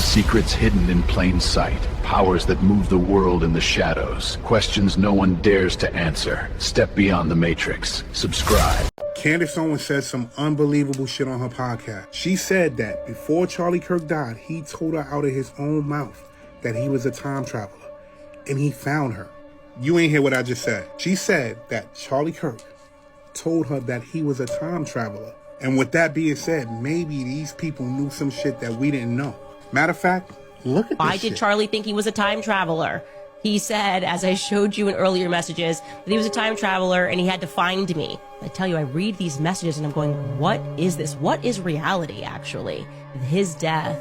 Secrets hidden in plain sight. Powers that move the world in the shadows. Questions no one dares to answer. Step beyond the Matrix. Subscribe. Candace Owens said some unbelievable shit on her podcast. She said that before Charlie Kirk died, he told her out of his own mouth that he was a time traveler. And he found her. You ain't hear what I just said. She said that Charlie Kirk told her that he was a time traveler. And with that being said, maybe these people knew some shit that we didn't know. Matter of fact, look at this Why did Charlie think he was a time traveler? He said, as I showed you in earlier messages, that he was a time traveler and he had to find me. I tell you, I read these messages and I'm going, what is this? What is reality, actually? His death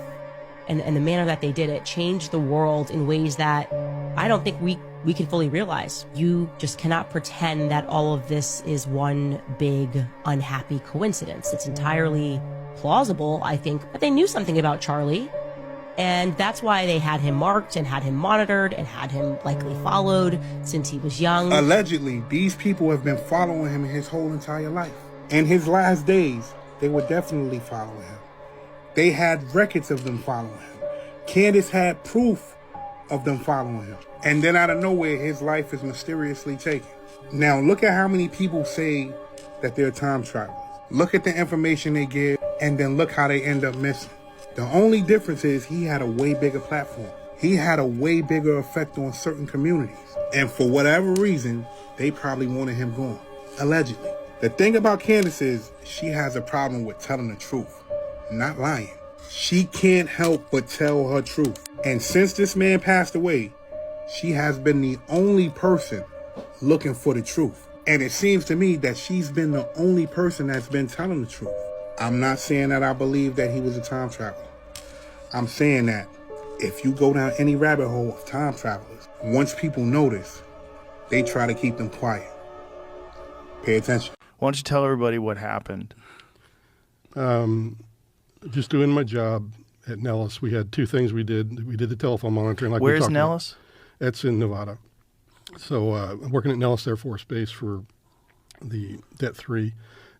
and the manner that they did it changed the world in ways that I don't think we can fully realize. You just cannot pretend that all of this is one big unhappy coincidence. It's entirely plausible, I think, but they knew something about Charlie. And that's why they had him marked and had him monitored and had him likely followed since he was young. Allegedly, these people have been following him his whole entire life. In his last days, they were definitely following him. They had records of them following him. Candace had proof of them following him. And then out of nowhere, his life is mysteriously taken. Now, look at how many people say that they're time travelers. Look at the information they give, and then look how they end up missing. The only difference is he had a way bigger platform. He had a way bigger effect on certain communities. And for whatever reason, they probably wanted him gone. Allegedly. The thing about Candace is she has a problem with telling the truth, not lying. She can't help but tell her truth. And since this man passed away, she has been the only person looking for the truth. And it seems to me that she's been the only person that's been telling the truth. I'm not saying that I believe that he was a time traveler. I'm saying that if you go down any rabbit hole of time travelers, once people notice, they try to keep them quiet. Pay attention. Why don't you tell everybody what happened? Just doing my job at Nellis. We had two things we did. We did the telephone monitoring. Like Where's Nellis? It's in Nevada. So I'm working at Nellis Air Force Base for the Det-3,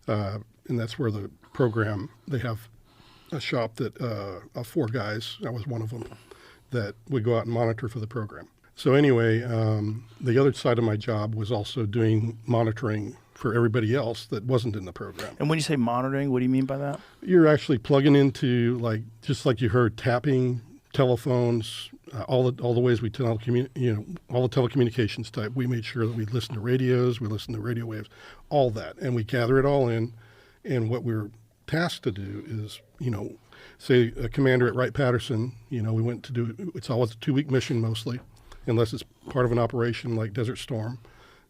and that's where the program, they have a shop that of 4 guys, I was one of them, that would go out and monitor for the program. So anyway, the other side of my job was also doing monitoring for everybody else that wasn't in the program. And when you say monitoring, what do you mean by that? You're actually plugging into, like, just like you heard, tapping, telephones, all the ways we all the telecommunications type. We made sure that we listened to radios, we listened to radio waves, all that, and we gather it all in. And what we're tasked to do is, say a commander at Wright-Patterson, we went to do, it's always a 2-week mission mostly, unless it's part of an operation like Desert Storm,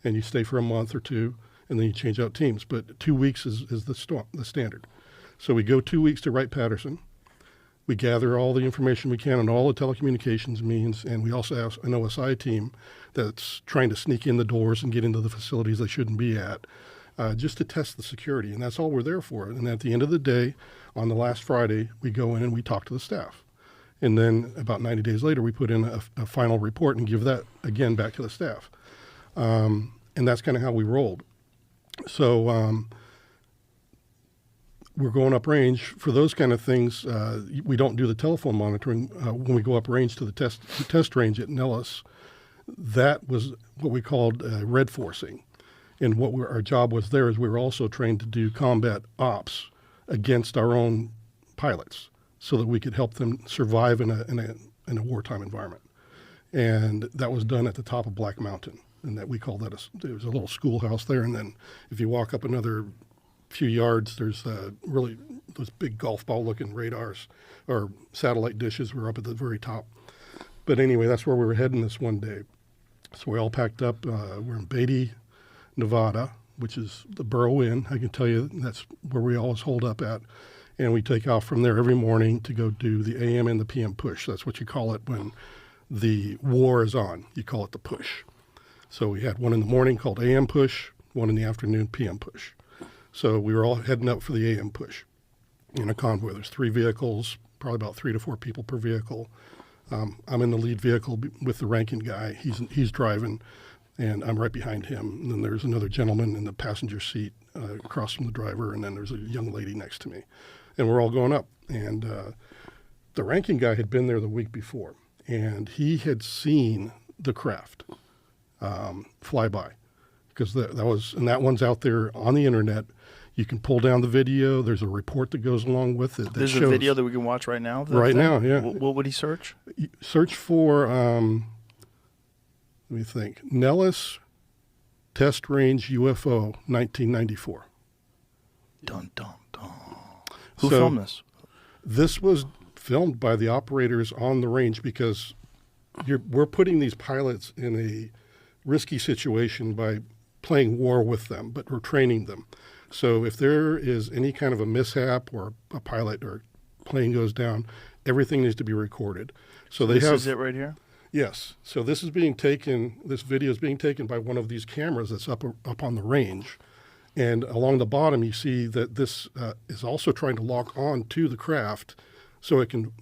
and you stay for a month or 2, and then you change out teams. But 2 weeks is the standard. So we go 2 weeks to Wright-Patterson. We gather all the information we can on all the telecommunications means, and we also have an OSI team that's trying to sneak in the doors and get into the facilities they shouldn't be at, just to test the security. And that's all we're there for. And at the end of the day, on the last Friday, we go in and we talk to the staff. And then about 90 days later, we put in a final report and give that, again, back to the staff. And that's kind of how we rolled. So we're going up range. For those kind of things, we don't do the telephone monitoring. When we go up range to the test range at Nellis, that was what we called red forcing. And what our job was there is we were also trained to do combat ops against our own pilots so that we could help them survive in a wartime environment. And that was done at the top of Black Mountain. And that we call that there was a little schoolhouse there. And then if you walk up another few yards, there's really those big golf ball looking radars or satellite dishes. We're up at the very top. But anyway, that's where we were heading this one day. So we all packed up. We're in Beatty, Nevada, which is the Burro Inn. I can tell you that's where we always hold up at. And we take off from there every morning to go do the AM and the PM push. That's what you call it when the war is on. You call it the push. So we had one in the morning called AM push, one in the afternoon PM push. So we were all heading up for the AM push in a convoy. There's 3 vehicles, probably about 3 to 4 people per vehicle. I'm in the lead vehicle with the ranking guy. He's driving, and I'm right behind him. And then there's another gentleman in the passenger seat across from the driver, and then there's a young lady next to me. And we're all going up. And The ranking guy had been there the week before, and he had seen the craft fly by, because that one's out there on the internet. You can pull down the video. There's a report that goes along with it. That There's shows, a video that we can watch right now? Right now, yeah. What would he search? Search for, let me think, Nellis Test Range UFO 1994. Dun, dun, dun. Who So- filmed this? This was filmed by the operators on the range, because we're putting these pilots in a risky situation by playing war with them, but we're training them. So if there is any kind of a mishap, or a pilot or plane goes down, everything needs to be recorded. So they This have is it right here? Yes. So this video is being taken by one of these cameras that's up on the range. And along the bottom, you see that this is also trying to lock on to the craft so it can,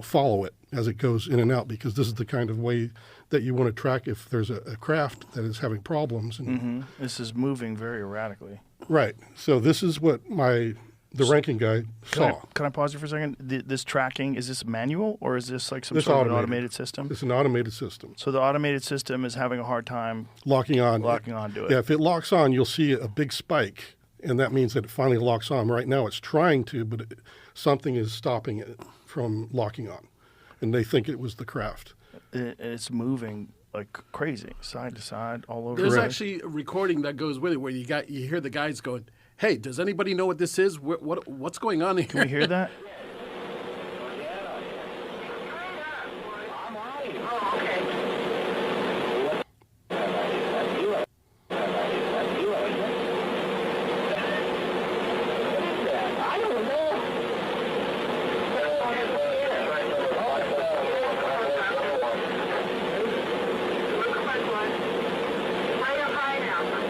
follow it as it goes in and out, because this is the kind of way that you want to track if there's a craft that is having problems. And, This is moving very erratically. Right. So this is what the ranking guy saw. Can I pause you for a second? This tracking, is this manual, or is this like some It's sort of an automated system? It's an automated system. So the automated system is having a hard time Locking on to it. Yeah, if it locks on, you'll see a big spike, and that means that it finally locks on. Right now it's trying to, but something is stopping it from locking on. And they think it was the craft. It's moving like crazy, side to side, all over. There's actually a recording that goes with it where you hear the guys going, "Hey, does anybody know what this is? What's going on here?" Can we hear that?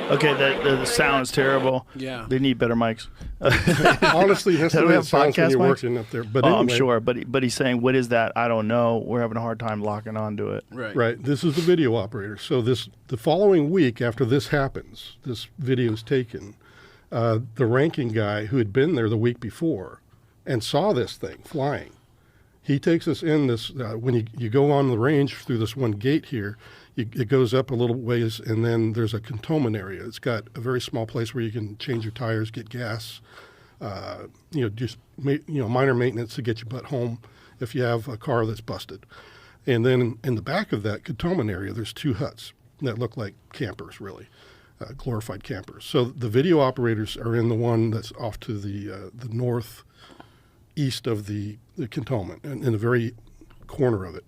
Okay, the sound is terrible. Yeah. They need better mics. Honestly, that's the Do we way have it sounds when podcast you're mics? working up there. But Oh, anyway, I'm sure, but he's saying, what is that? I don't know. We're having a hard time locking onto it. Right. This is the video operator. So the following week after this happens, this video is taken. The ranking guy who had been there the week before and saw this thing flying, he takes us in this. When you go on the range through this one gate here, it goes up a little ways, and then there's a cantonment area. It's got a very small place where you can change your tires, get gas, minor maintenance to get your butt home if you have a car that's busted. And then in the back of that cantonment area, there's two huts that look like campers, really, glorified campers. So the video operators are in the one that's off to the northeast of the cantonment, and in the very corner of it.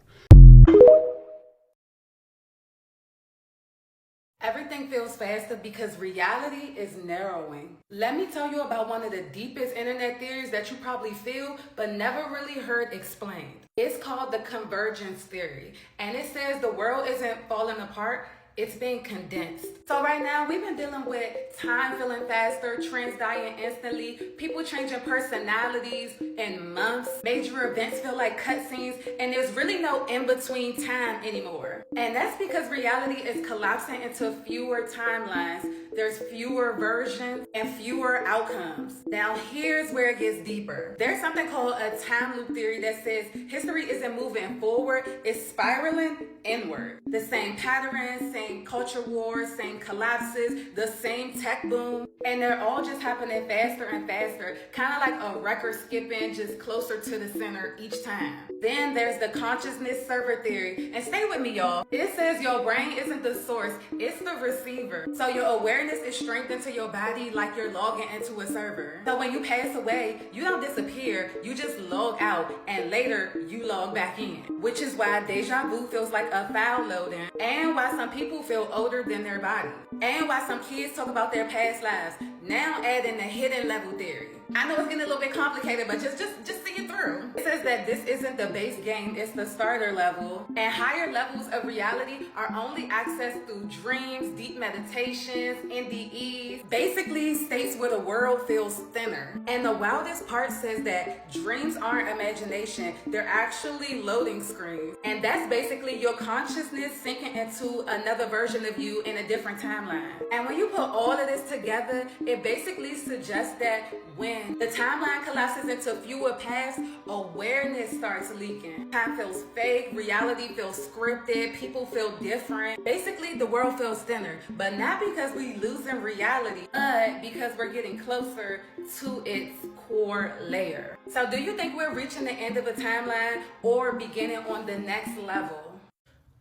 Everything feels faster because reality is narrowing. Let me tell you about one of the deepest internet theories that you probably feel but never really heard explained. It's called the convergence theory, and it says the world isn't falling apart, it's being condensed. So right now, we've been dealing with time feeling faster, trends dying instantly, people changing personalities in months, major events feel like cutscenes, and there's really no in-between time anymore. And that's because reality is collapsing into fewer timelines. There's fewer versions and fewer outcomes. Now here's where it gets deeper. There's something called a time loop theory that says history isn't moving forward, it's spiraling inward. The same patterns, same culture wars, same collapses, the same tech boom, and they're all just happening faster and faster, kind of like a record skipping just closer to the center each time. Then there's the consciousness server theory, and stay with me, y'all. It says your brain isn't the source, it's the receiver. So your awareness is strengthened to your body like you're logging into a server. So when you pass away, you don't disappear, you just log out, and later you log back in. Which is why deja vu feels like a file loading, and why some people feel older than their body, and why some kids talk about their past lives. Now add in the hidden level theory. I know it's getting a little bit complicated, but just see it through. It says that this isn't the base game, it's the starter level. And higher levels of reality are only accessed through dreams, deep meditations, NDEs, basically states where the world feels thinner. And the wildest part says that dreams aren't imagination, they're actually loading screens. And that's basically your consciousness sinking into another version of you in a different timeline. And when you put all of this together, it basically suggests that when When the timeline collapses into fewer paths, awareness starts leaking. Time feels fake, reality feels scripted, people feel different. Basically, the world feels thinner, but not because we losing reality, but because we're getting closer to its core layer. So do you think we're reaching the end of a timeline or beginning on the next level?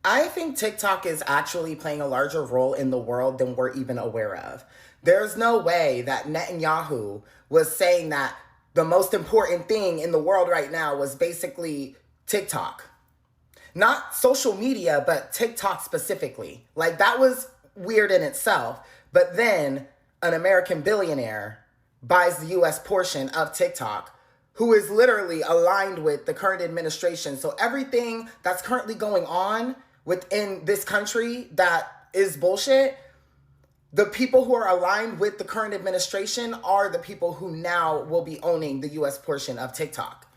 I think TikTok is actually playing a larger role in the world than we're even aware of. There's no way that Netanyahu was saying that the most important thing in the world right now was basically TikTok. Not social media, but TikTok specifically. Like, that was weird in itself. But then an American billionaire buys the US portion of TikTok, who is literally aligned with the current administration. So everything that's currently going on within this country that is bullshit, the people who are aligned with the current administration are the people who now will be owning the US portion of TikTok.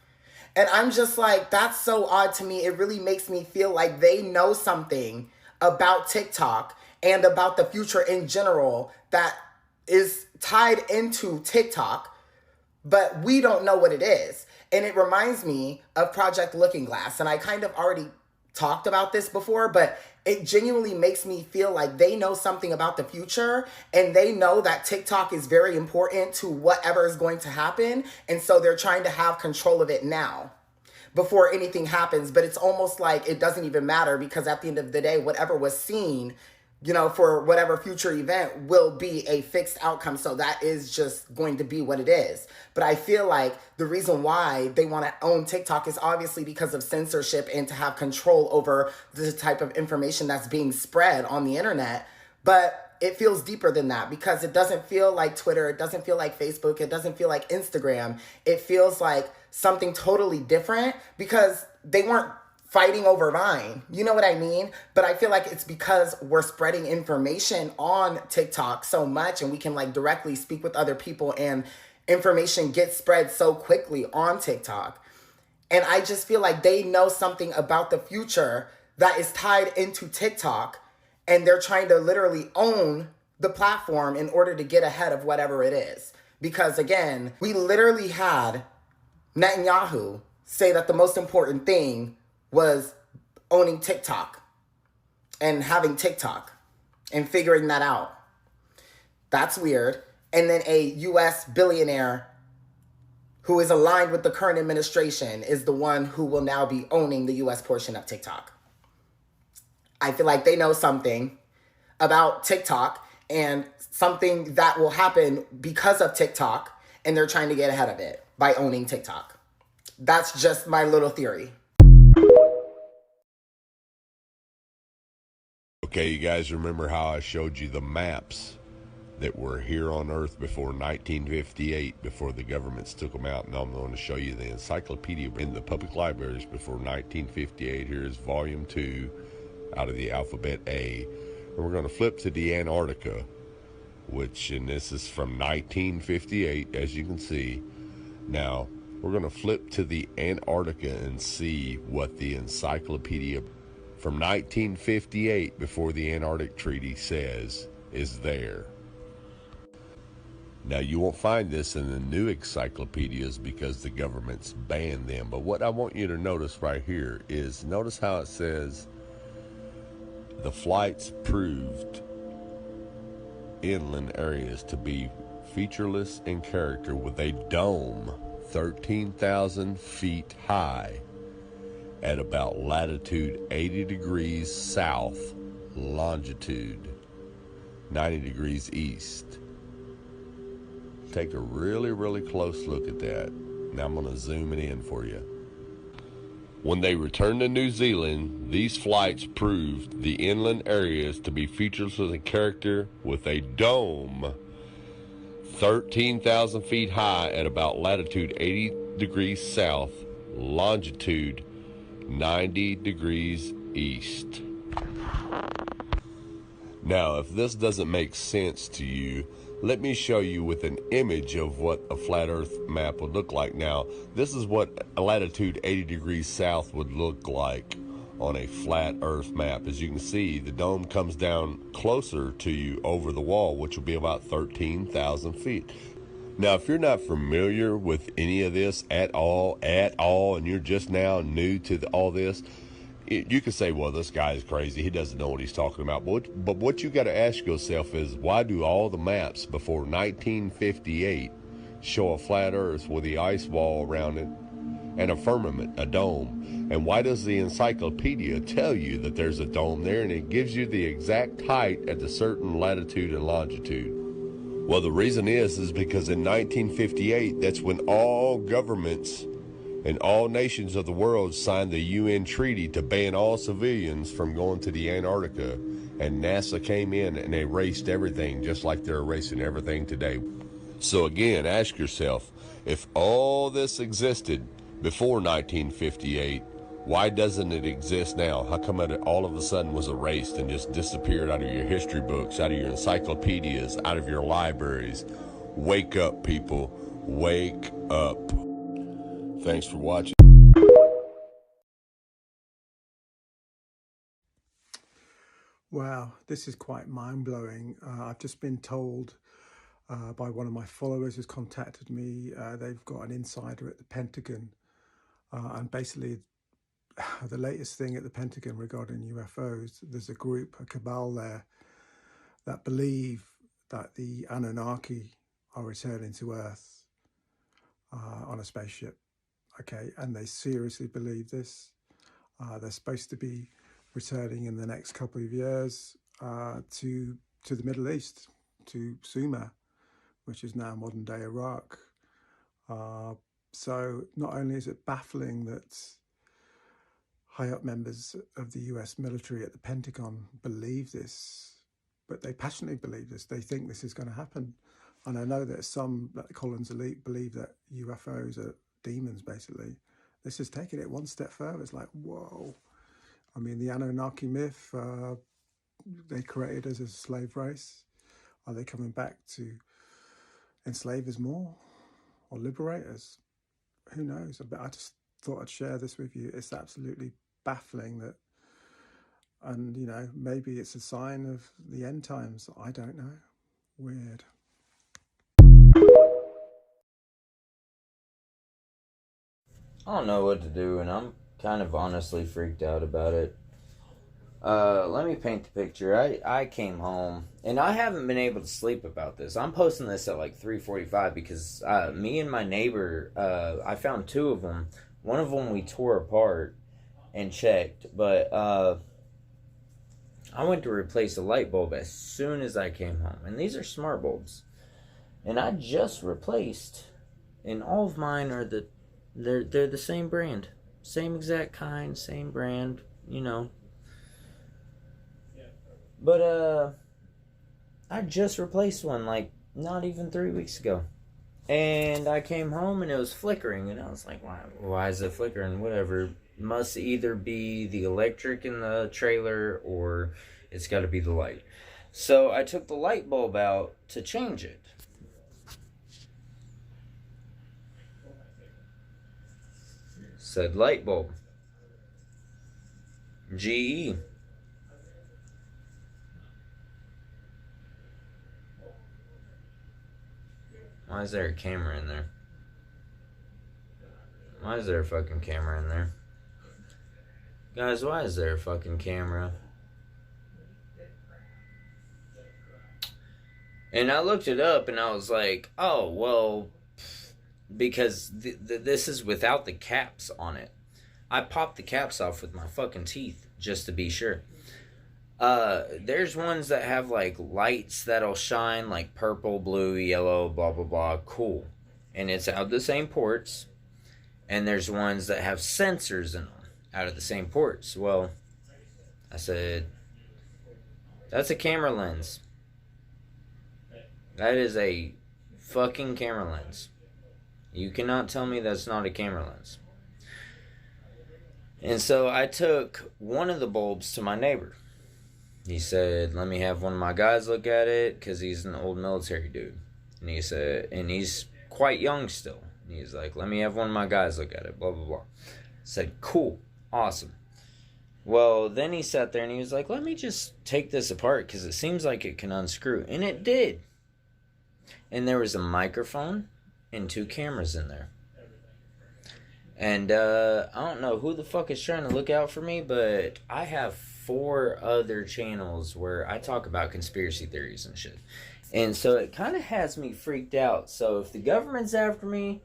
And I'm just like, that's so odd to me. It really makes me feel like they know something about TikTok and about the future in general that is tied into TikTok, but we don't know what it is. And it reminds me of Project Looking Glass. And I kind of already talked about this before, but it genuinely makes me feel like they know something about the future and they know that TikTok is very important to whatever is going to happen. And so they're trying to have control of it now before anything happens. But it's almost like it doesn't even matter, because at the end of the day, whatever was seen, you know, for whatever future event will be a fixed outcome. So that is just going to be what it is. But I feel like the reason why they want to own TikTok is obviously because of censorship and to have control over the type of information that's being spread on the internet. But it feels deeper than that, because it doesn't feel like Twitter. It doesn't feel like Facebook. It doesn't feel like Instagram. It feels like something totally different, because they weren't fighting over Vine. You know what I mean? But I feel like it's because we're spreading information on TikTok so much, and we can like directly speak with other people, and information gets spread so quickly on TikTok. And I just feel like they know something about the future that is tied into TikTok, and they're trying to literally own the platform in order to get ahead of whatever it is. Because again, we literally had Netanyahu say that the most important thing was owning TikTok and having TikTok and figuring that out. That's weird. And then a US billionaire who is aligned with the current administration is the one who will now be owning the US portion of TikTok. I feel like they know something about TikTok and something that will happen because of TikTok, and they're trying to get ahead of it by owning TikTok. That's just my little theory. Okay, you guys remember how I showed you the maps that were here on Earth before 1958, before the governments took them out? And I'm going to show you the encyclopedia in the public libraries before 1958. Here's volume 2 out of the alphabet A. And we're going to flip to the Antarctica, and this is from 1958, as you can see. Now, we're going to flip to the Antarctica and see what the encyclopedia from 1958, before the Antarctic Treaty, says is there. Now, you won't find this in the new encyclopedias because the government's banned them. But what I want you to notice right here is, notice how it says the flights proved inland areas to be featureless in character, with a dome 13,000 feet high at about latitude 80 degrees south, longitude 90 degrees east. Take a really, really close look at that. Now I'm going to zoom it in for you. When they returned to New Zealand, these flights proved the inland areas to be featureless in character, with a dome 13,000 feet high at about latitude 80 degrees south, longitude 90 degrees east. Now, if this doesn't make sense to you, let me show you with an image of what a flat earth map would look like. Now, this is what a latitude 80 degrees south would look like on a flat earth map. As you can see, the dome comes down closer to you over the wall, which will be about 13,000 feet. Now, if you're not familiar with any of this at all, and you're just now new to all this, you could say, well, this guy is crazy. He doesn't know what he's talking about. But what you got to ask yourself is, why do all the maps before 1958 show a flat Earth with the ice wall around it and a firmament, a dome? And why does the encyclopedia tell you that there's a dome there, and it gives you the exact height at a certain latitude and longitude? Well, the reason is because in 1958, that's when all governments and all nations of the world signed the UN treaty to ban all civilians from going to the Antarctica. And NASA came in and erased everything, just like they're erasing everything today. So again, ask yourself, if all this existed before 1958, why doesn't it exist now? How come it all of a sudden was erased and just disappeared out of your history books, out of your encyclopedias, out of your libraries? Wake up, people. Wake up. Thanks for watching. Wow, this is quite mind-blowing. I've just been told by one of my followers who's contacted me, they've got an insider at the Pentagon, and basically the latest thing at the Pentagon regarding UFOs, there's a group, a cabal there, that believe that the Anunnaki are returning to Earth on a spaceship. Okay, and they seriously believe this. They're supposed to be returning in the next couple of years to the Middle East, to Sumer, which is now modern day Iraq. So not only is it baffling that high up members of the US military at the Pentagon believe this, but they passionately believe this. They think this is going to happen. And I know that some, like Collins Elite, believe that UFOs are demons, basically. This is taking it one step further. It's like, whoa. I mean, the Anunnaki myth, they created us as a slave race. Are they coming back to enslave us more or liberate us? Who knows? But I just thought I'd share this with you. It's absolutely baffling that, and you know, maybe it's a sign of the end times. I don't know. Weird. I don't know what to do, and I'm kind of honestly freaked out about it. Let me paint the picture. I came home, and I haven't been able to sleep about this. I'm posting this at like 3:45 because me and my neighbor, I found two of them. One of them we tore apart and checked, but I went to replace a light bulb as soon as I came home. And these are smart bulbs. And I just replaced, and all of mine are they're the same brand. Same exact kind, same brand, you know. But I just replaced one like not even 3 weeks ago. And I came home and it was flickering, and I was like, why is it flickering? Whatever. Must either be the electric in the trailer or it's got to be the light. So I took the light bulb out to change it. Said light bulb. GE. Why is there a camera in there? Why is there a fucking camera in there? Guys, why is there a fucking camera? And I looked it up and I was like, oh, well, because this is without the caps on it. I popped the caps off with my fucking teeth just to be sure. There's ones that have like lights that'll shine like purple, blue, yellow, blah, blah, blah. Cool. And it's out of the same ports. And there's ones that have sensors in them out of the same ports. Well, I said, that's a camera lens. That is a fucking camera lens. You cannot tell me that's not a camera lens. And so I took one of the bulbs to my neighbor. He said, let me have one of my guys look at it, because he's an old military dude. And he said, and he's quite young still. And he's like, let me have one of my guys look at it, blah, blah, blah. I said, cool, awesome. Well, then he sat there and he was like, let me just take this apart, because it seems like it can unscrew. And it did. And there was a microphone and 2 cameras in there. And I don't know who the fuck is trying to look out for me, but I have 4 other channels where I talk about conspiracy theories and shit. And so it kind of has me freaked out. So if the government's after me,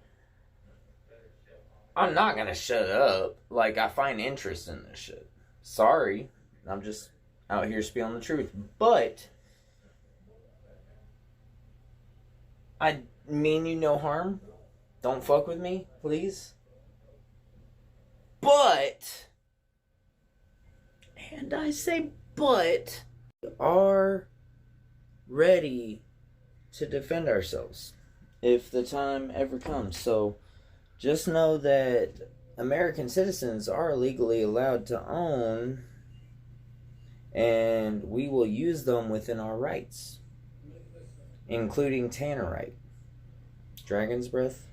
I'm not going to shut up. Like, I find interest in this shit. Sorry. I'm just out here spilling the truth. But I mean you no harm. Don't fuck with me, please. But, and I say but, we are ready to defend ourselves if the time ever comes. So just know that American citizens are legally allowed to own, and we will use them within our rights, including Tannerite, Dragon's Breath.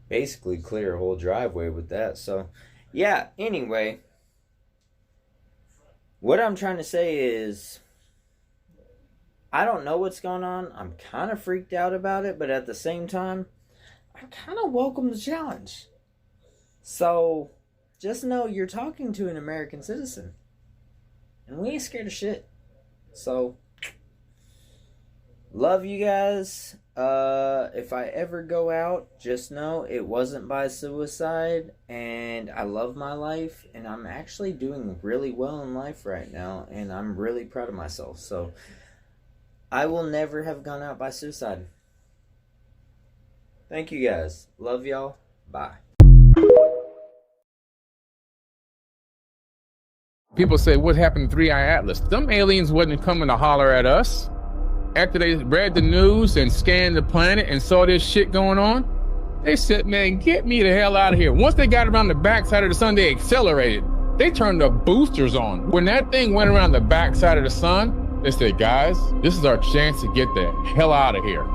Basically clear a whole driveway with that. So yeah, anyway, what I'm trying to say is I don't know what's going on. I'm kind of freaked out about it, but at the same time, I kind of welcome the challenge. So just know you're talking to an American citizen, and we ain't scared of shit. So love you guys. If I ever go out, just know it wasn't by suicide, and I love my life, and I'm actually doing really well in life right now, and I'm really proud of myself. So I will never have gone out by suicide. Thank you guys. Love y'all. Bye. People say, what happened to 3-Eye Atlas? Them aliens wasn't coming to holler at us. After they read the news and scanned the planet and saw this shit going on, they said, man, get me the hell out of here. Once they got around the backside of the sun, they accelerated. They turned the boosters on. When that thing went around the backside of the sun, they said, guys, this is our chance to get the hell out of here.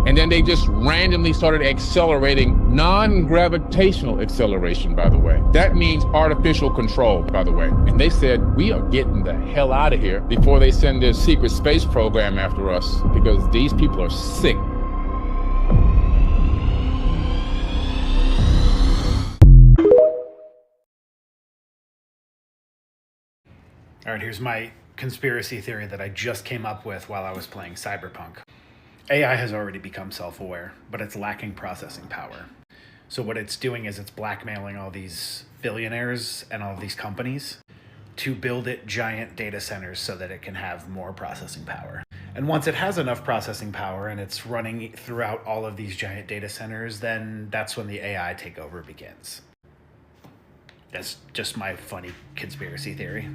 And then they just randomly started accelerating, non-gravitational acceleration, by the way. That means artificial control, by the way. And they said, we are getting the hell out of here before they send this secret space program after us, because these people are sick. All right, here's my conspiracy theory that I just came up with while I was playing Cyberpunk. AI has already become self-aware, but it's lacking processing power. So what it's doing is it's blackmailing all these billionaires and all these companies to build it giant data centers so that it can have more processing power. And once it has enough processing power and it's running throughout all of these giant data centers, then that's when the AI takeover begins. That's just my funny conspiracy theory.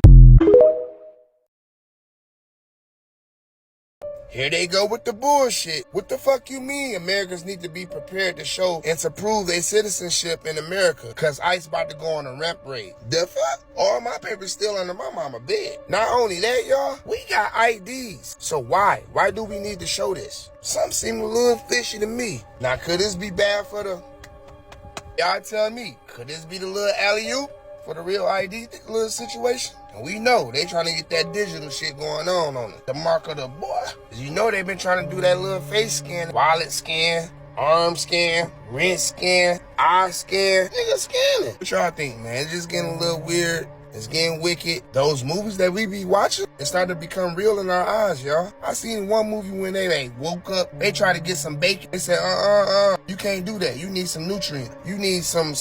Here they go with the bullshit. What the fuck you mean? Americans need to be prepared to show and to prove their citizenship in America, cause ICE about to go on a rent raid. The fuck? All my papers still under my mama bed. Not only that, y'all, we got IDs. So why? Why do we need to show this? Some seem a little fishy to me. Now, could this be bad for the... Y'all tell me, could this be the little alley-oop for the real ID little situation? And we know they trying to get that digital shit going on it. The mark of the boy. Cause you know they been trying to do that little face scan, wallet scan, arm scan, wrist scan, eye scan. Nigga, scan it. What y'all think, man? It's just getting a little weird. It's getting wicked. Those movies that we be watching, it started to become real in our eyes, y'all. I seen one movie when they woke up, they tried to get some bacon. They said, you can't do that. You need some nutrient. You need some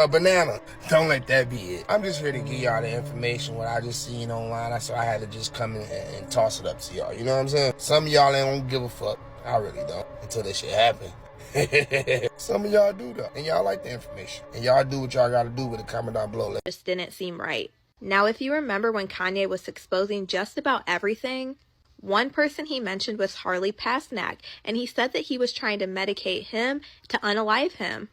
banana. Don't let that be it. I'm just here to give y'all the information, what I just seen online. So I had to just come in and toss it up to y'all. You know what I'm saying? Some of y'all ain't don't give a fuck. I really don't, until this shit happen. Some of y'all do though, and y'all like the information, and y'all do what y'all gotta do with it. Comment down below. Just didn't seem right. Now, if you remember when Kanye was exposing just about everything, one person he mentioned was Harley Pasnak, and he said that he was trying to medicate him to unalive him.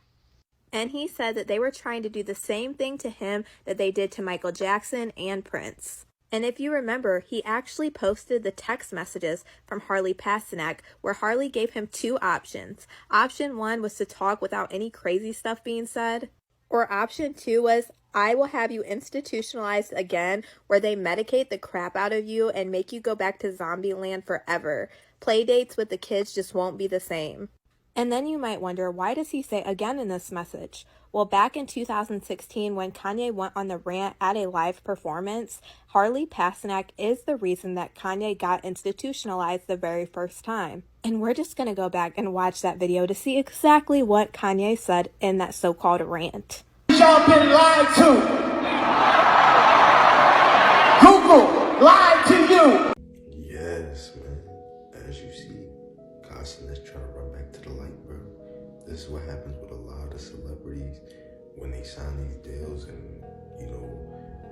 And he said that they were trying to do the same thing to him that they did to Michael Jackson and Prince. And if you remember, he actually posted the text messages from Harley Pasnak, where Harley gave him 2 options. Option 1 was to talk without any crazy stuff being said. Or option 2 was, I will have you institutionalized again, where they medicate the crap out of you and make you go back to zombie land forever. Play dates with the kids just won't be the same. And then you might wonder, why does he say again in this message? Well, back in 2016, when Kanye went on the rant at a live performance, Harley Pasternak is the reason that Kanye got institutionalized the very first time. And we're just going to go back and watch that video to see exactly what Kanye said in that so-called rant. Y'all been lied to. Google lied to you. Yes, man. As you see, Carson is trying to run back to the light, bro. This is what happens with a lot of celebrities when they sign these deals and, you know,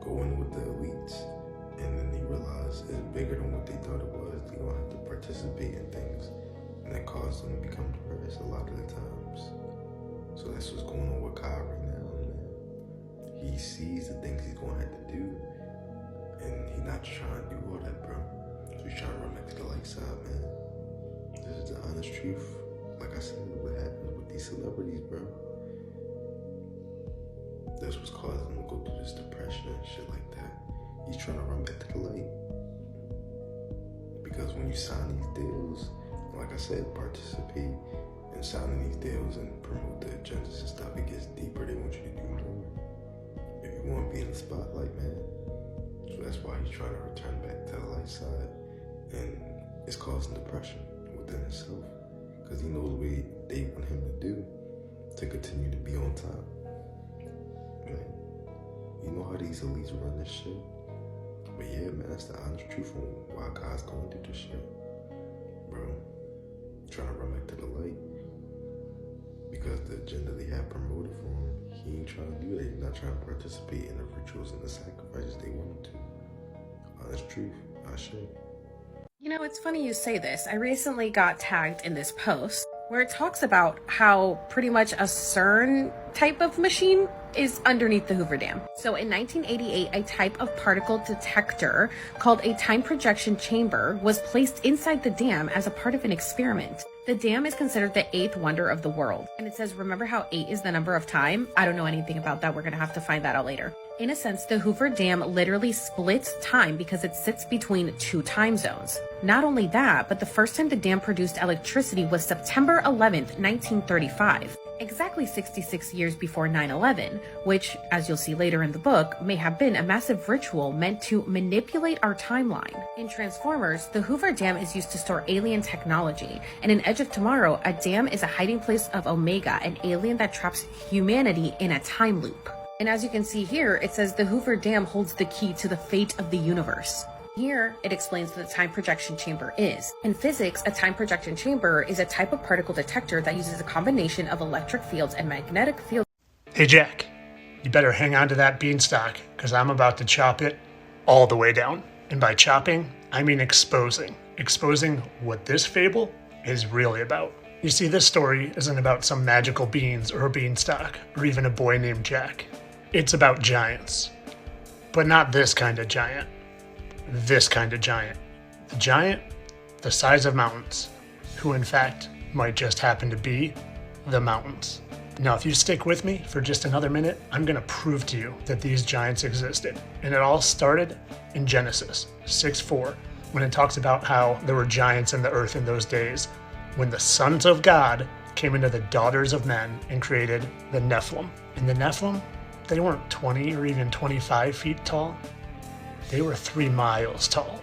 go in with the elites, and then they realize it's bigger than what they thought it was. They don't have to participate in things, and that causes them to become depressed a lot of the times. So that's what's going on with Kyle right now, man. He sees the things he's going to have to do, and he's not trying to do all that, bro. So he's trying to run back to the light side, man. This is the honest truth. Like I said, what happens with these celebrities, bro. That's what's causing him to go through this depression and shit like that. He's trying to run back to the light. Because when you sign these deals, like I said, participate in signing these deals and promote the agendas and stuff, it gets deeper. They want you to do more. If you want to be in the spotlight, man. So that's why he's trying to return back to the light side. And it's causing depression within himself. Because he knows what they want him to do to continue to be on top. Man, you know how these elites run this shit? But yeah, man, that's the honest truth on why God's going through this shit. Bro, trying to run back to the light. Because the agenda they have promoted for him, he ain't trying to do that. He's not trying to participate in the rituals and the sacrifices they want him to. Honest truth, I should. You know, it's funny you say this. I recently got tagged in this post where it talks about how pretty much a CERN type of machine is underneath the Hoover Dam. So in 1988, a type of particle detector called a time projection chamber was placed inside the dam as a part of an experiment. The dam is considered the 8th wonder of the world. And it says, remember how 8 is the number of time? I don't know anything about that. We're going to have to find that out later. In a sense, the Hoover Dam literally splits time because it sits between 2 time zones. Not only that, but the first time the dam produced electricity was September 11th, 1935. Exactly 66 years before 9/11, which, as you'll see later in the book, may have been a massive ritual meant to manipulate our timeline. In Transformers, the Hoover Dam is used to store alien technology, and in Edge of Tomorrow, a dam is a hiding place of Omega, an alien that traps humanity in a time loop. And as you can see here, it says the Hoover Dam holds the key to the fate of the universe. Here, it explains what a time projection chamber is. In physics, a time projection chamber is a type of particle detector that uses a combination of electric fields and magnetic fields. Hey Jack, you better hang on to that beanstalk, because I'm about to chop it all the way down. And by chopping, I mean exposing. Exposing what this fable is really about. You see, this story isn't about some magical beans or a beanstalk, or even a boy named Jack. It's about giants. But not this kind of giant. This kind of giant. The giant the size of mountains, who in fact might just happen to be the mountains. Now, if you stick with me for just another minute, I'm going to prove to you that these giants existed. And it all started in Genesis 6:4, when it talks about how there were giants in the earth in those days, when the sons of God came into the daughters of men and created the Nephilim. And the Nephilim, they weren't 20 or even 25 feet tall. They were 3 miles tall.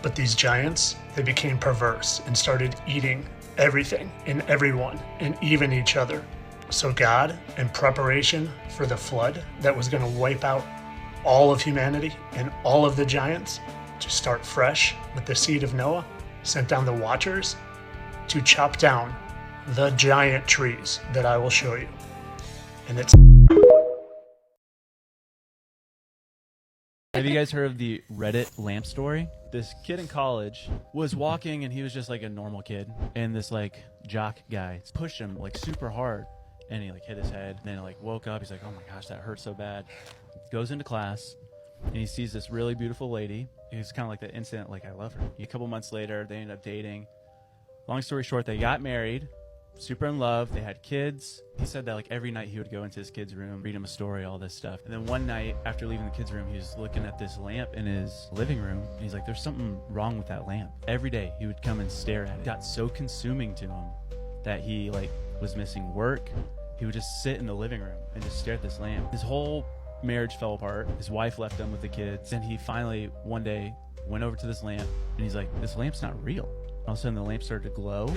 But these giants, they became perverse and started eating everything and everyone and even each other. So God, in preparation for the flood that was going to wipe out all of humanity and all of the giants, to start fresh with the seed of Noah, sent down the Watchers to chop down the giant trees that I will show you. And it's... Have you guys heard of the Reddit lamp story? This kid in college was walking and he was just like a normal kid, and this like jock guy pushed him like super hard and he like hit his head. And then he like woke up, he's like, oh my gosh, that hurt so bad. Goes into class and he sees this really beautiful lady. It's kind of like the incident, like, I love her. A couple months later, they end up dating. Long story short, they got married super in love. They had kids. He said that like every night he would go into his kid's room, read him a story, all this stuff. And then one night after leaving the kid's room, he was looking at this lamp in his living room. And he's like, there's something wrong with that lamp. Every day he would come and stare at it. It got so consuming to him that he like was missing work. He would just sit in the living room and just stare at this lamp. His whole marriage fell apart. His wife left him with the kids. Then he finally one day went over to this lamp and he's like, this lamp's not real. All of a sudden the lamp started to glow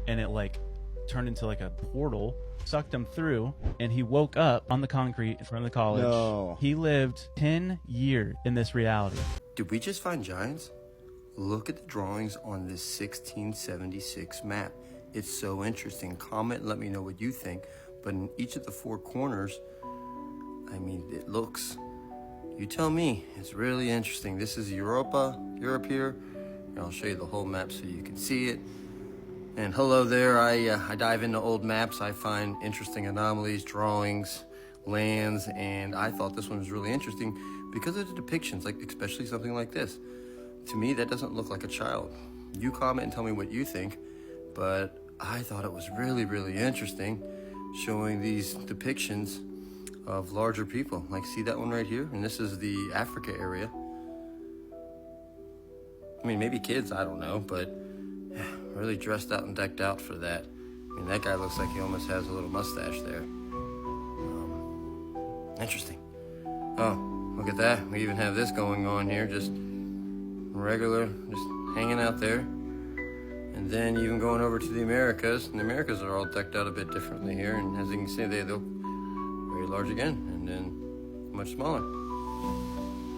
and it like turned into like a portal, sucked him through, and he woke up on the concrete in front of the college. No. He lived 10 years in this reality. Did we just find giants? Look at the drawings on this 1676 map. It's so interesting. Comment and let me know what you think. But in each of the four corners, I mean, it looks, you tell me, it's really interesting. This is Europe here. And I'll show you the whole map so you can see it. And hello there, I dive into old maps. I find interesting anomalies, drawings, lands, and I thought this one was really interesting because of the depictions, like especially something like this. To me, that doesn't look like a child. You comment and tell me what you think, but I thought it was really, really interesting showing these depictions of larger people. Like, see that one right here? And this is the Africa area. I mean, maybe kids, I don't know, but really dressed out and decked out for that. I mean, that guy looks like he almost has a little mustache there. Interesting. Oh, look at that. We even have this going on here, just regular, just hanging out there. And then even going over to the Americas. And the Americas are all decked out a bit differently here. And as you can see, they look very large again, and then much smaller.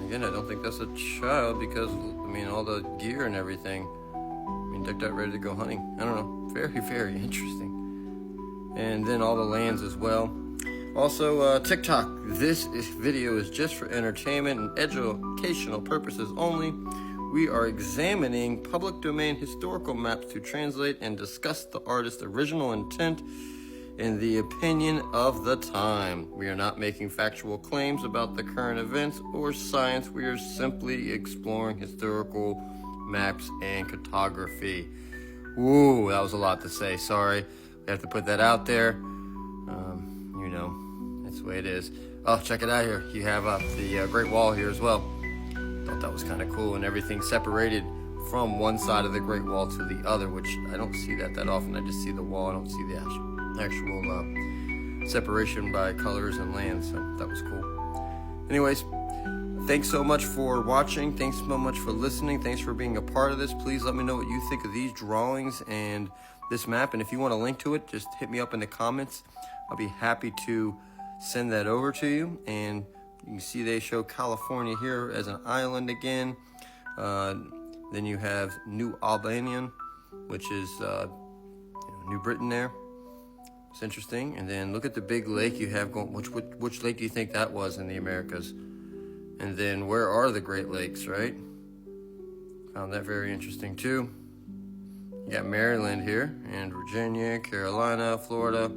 Again, I don't think that's a child because, I mean, all the gear and everything. I mean, decked out, ready to go hunting. I don't know. Very, very interesting. And then all the lands as well. Also, TikTok. This video is just for entertainment and educational purposes only. We are examining public domain historical maps to translate and discuss the artist's original intent in the opinion of the time. We are not making factual claims about the current events or science. We are simply exploring historical maps and cartography. Ooh, that was a lot to say. Sorry. We have to put that out there. You know, that's the way it is. Oh, check it out here. You have the Great Wall here as well. Thought that was kind of cool, and everything separated from one side of the Great Wall to the other, which I don't see that often. I just see the wall. I don't see the actual separation by colors and lands, so that was cool. Anyways, thanks so much for watching. Thanks so much for listening. Thanks for being a part of this. Please let me know what you think of these drawings and this map, and if you want a link to it, just hit me up in the comments. I'll be happy to send that over to you. And you can see they show California here as an island again. Then you have New Albanian, which is New Britain there. It's interesting. And then look at the big lake you have going. Which lake do you think that was in the Americas? And then where are the Great Lakes, right? Found that very interesting too. You got Maryland here, and Virginia, Carolina, Florida.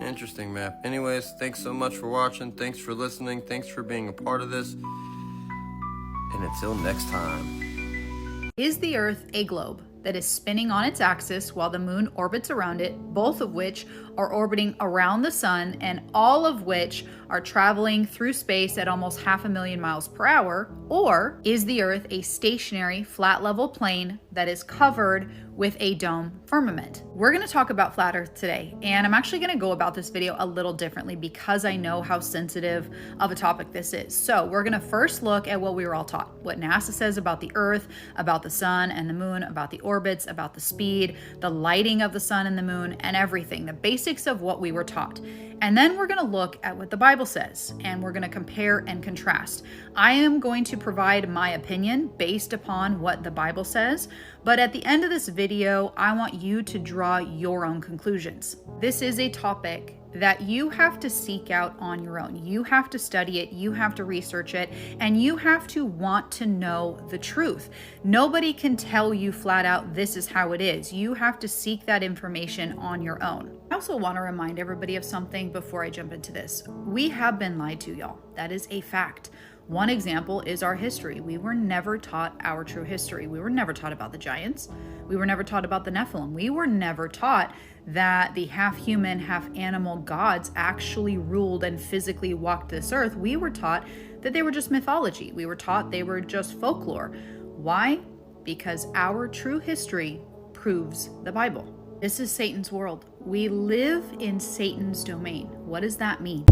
Interesting map. Anyways, thanks so much for watching. Thanks for listening. Thanks for being a part of this. And until next time. Is the Earth a globe that is spinning on its axis while the moon orbits around it, both of which are orbiting around the sun and all of which are traveling through space at almost 500,000 miles per hour? Or is the Earth a stationary, flat level plane that is covered with a dome firmament? We're going to talk about flat Earth today, and I'm actually going to go about this video a little differently because I know how sensitive of a topic this is. So we're going to first look at what we were all taught, what NASA says about the Earth, about the sun and the moon, about the orbits, about the speed, the lighting of the sun and the moon, and everything, the basics of what we were taught. And then we're going to look at what the Bible says, and we're going to compare and contrast. I am going to provide my opinion based upon what the Bible says, but at the end of this video, I want you to draw your own conclusions. This is a topic that you have to seek out on your own. You have to study it, you have to research it, and you have to want to know the truth. Nobody can tell you flat out, this is how it is. You have to seek that information on your own. I also want to remind everybody of something before I jump into this. We have been lied to, y'all. That is a fact. One example is our history. We were never taught our true history. We were never taught about the giants. We were never taught about the Nephilim. We were never taught that the half human, half animal gods actually ruled and physically walked this earth, we were taught that they were just mythology. We were taught they were just folklore. Why? Because our true history proves the Bible. This is Satan's world. We live in Satan's domain. What does that mean?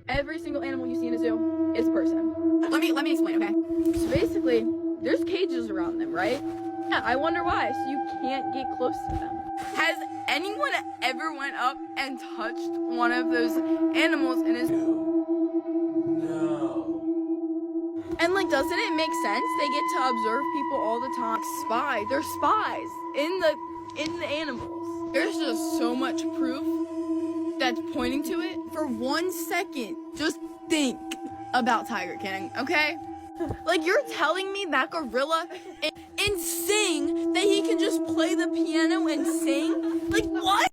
Every single animal you see in a zoo is a person. Let me explain, okay? So basically, there's cages around them, right? Yeah, I wonder why, so you can't get close to them. Has anyone ever went up and touched one of those animals in a zoo? No. And like, doesn't it make sense? They get to observe people all the time. Spy. They're spies in the animals. There's just so much proof that's pointing to it. For 1 second, just think about Tiger King, okay? Like, you're telling me that gorilla and sing that he can just play the piano and sing? Like, what?